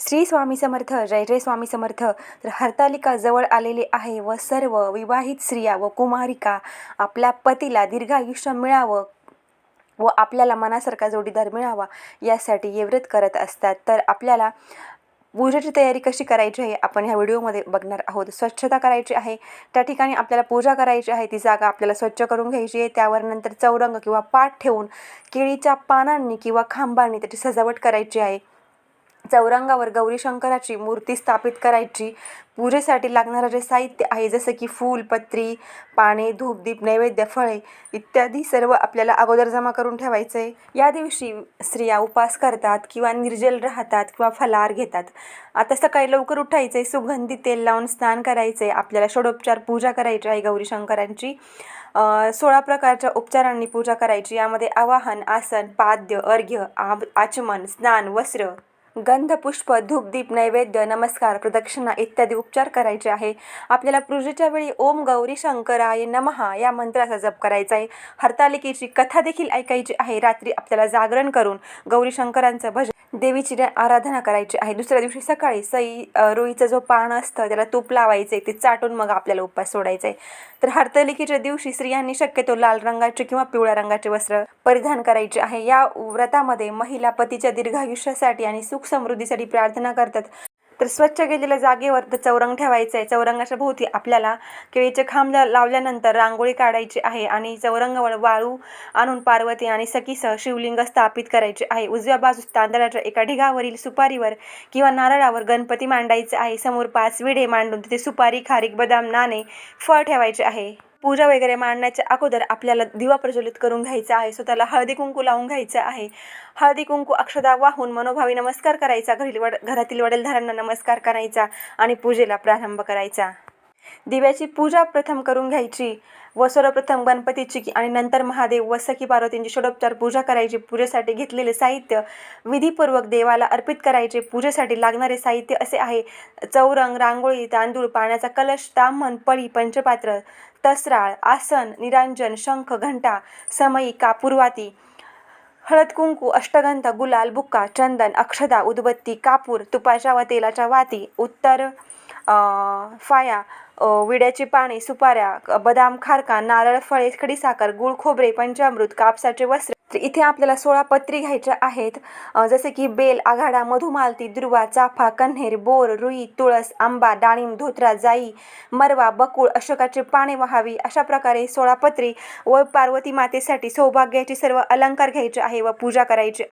श्री स्वामी समर्थ. जय जय स्वामी समर्थ. तर हरतालिका जवळ आलेली आहे व सर्व विवाहित स्त्रिया व कुमारिका आपल्या पतीला दीर्घायुष्य मिळावं व आपल्याला मनासारखा जोडीदार मिळावा यासाठी हे व्रत करत असतात. तर आपल्याला पूजेची तयारी कशी करायची आहे आपण ह्या व्हिडिओमध्ये बघणार आहोत. स्वच्छता करायची आहे, त्या ठिकाणी आपल्याला पूजा करायची आहे, ती जागा आपल्याला स्वच्छ करून घ्यायची आहे. त्यावर नंतर चौरंग किंवा पाट ठेवून केळीच्या पानांनी किंवा खांबांनी त्याची सजावट करायची आहे. चौरंगावर गौरी शंकराची मूर्ती स्थापित करायची. पूजेसाठी लागणारं जे साहित्य आहे जसं की फूल, पत्री, पाने, धूप, दीप, नैवेद्य, फळे इत्यादी सर्व आपल्याला अगोदर जमा करून ठेवायचं आहे. या दिवशी स्त्रिया उपवास करतात किंवा निर्जल राहतात किंवा फलाहार घेतात. आता सकाळी लवकर उठायचं आहे, सुगंधी तेल लावून स्नान करायचं आहे, आपल्याला षोडोपचार पूजा करायची आहे गौरी शंकरांची. 16 प्रकारच्या उपचारांनी पूजा करायची. यामध्ये आवाहन, आसन, पाद्य, अर्घ्य, आचमन, स्नान, वस्त्र, गंध, पुष्प, धूप, दीप, नैवेद्य, नमस्कार, प्रदक्षिणा इत्यादी उपचार करायचे आहे. आपल्याला पूजेच्या वेळी ओम गौरी शंकराय नमः या मंत्राचा जप करायचा आहे. हरतालिकेची कथा देखील ऐकायची आहे. रात्री आपल्याला जागरण करून गौरी शंकरांचं भजन, देवीची आराधना करायची आहे. दुसऱ्या दिवशी सकाळी रुईचं जो पान असतं त्याला तूप लावायचे, ते चाटून मग आपल्याला उपवास सोडायचा आहे. तर हरतालिकेच्या दिवशी स्त्रियांनी शक्यतो लाल रंगाचे किंवा पिवळ्या रंगाचे वस्त्र परिधान करायचे आहे. या व्रतामध्ये महिला पतीच्या दीर्घायुष्यासाठी आणि सुख समृद्धीसाठी प्रार्थना करतात. तर स्वच्छ केलेल्या जागेवर चौरंग ठेवायचं आहे. चौरंगाच्या भोवती आपल्याला केळीचे खांब लावल्यानंतर रांगोळी काढायची आहे आणि चौरंगावर वाळू आणून पार्वती आणि सखीसह शिवलिंग स्थापित करायचे आहे. उजव्या बाजूस तांदळाच्या एका ढिगावरील सुपारीवर किंवा नारळावर गणपती मांडायचे आहे. समोर 5 विडे मांडून तिथे सुपारी, खारीक, बदाम, नाणे, फळ ठेवायचे आहे. पूजा वगैरे मांडण्याच्या अगोदर आपल्याला दिवा प्रज्वलित करून घ्यायचा आहे. स्वतःला हळदी कुंकू लावून घ्यायचं आहे. हळदी कुंकू अक्षदा वाहून मनोभावी नमस्कार करायचा. घरातील वडीलधाऱ्यांना नमस्कार करायचा आणि पूजेला प्रारंभ करायचा. दिव्याची पूजा प्रथम करून घ्यायची व सर्वप्रथम गणपतीची आणि नंतर महादेव व सखी पार्वतींची षोडोपचार पूजा करायची. पूजेसाठी घेतलेले साहित्य विधीपूर्वक देवाला अर्पित करायचे. पूजेसाठी लागणारे साहित्य असे आहे: चौरंग, रांगोळी, तांदूळ, पाण्याचा कलश, ताम्हण, पळी, पंचपात्र, तसराळ, आसन, निरांजन, शंख, घंटा, समई, कापूरवाती, हळद कुंकू, अष्टगंध, गुलाल, बुक्का, चंदन, अक्षदा, उदबत्ती, कापूर, तुपाच्या व तेलाच्या वाती, उत्तर फाया, विड्याची पाने, सुपाऱ्या, बदाम, खारका, नारळ, फळे, खडीसाखर, गुळ, खोबरे, पंचामृत, कापसाचे वस्त्र. इथे आपल्याला 16 पत्री घ्यायच्या आहेत. जसे की बेल, आघाडा, मधुमालती, दुर्वा, चाफा, कण्हेर, बोर, रुई, तुळस, आंबा, डाळिंब, धोत्रा, जाई, मरवा, बकुळ, अशोकाचे पाने व्हावी. अशा प्रकारे 16 पत्री व पार्वती मातेसाठी सौभाग्याचे सर्व अलंकार घ्यायचे आहे व पूजा करायची.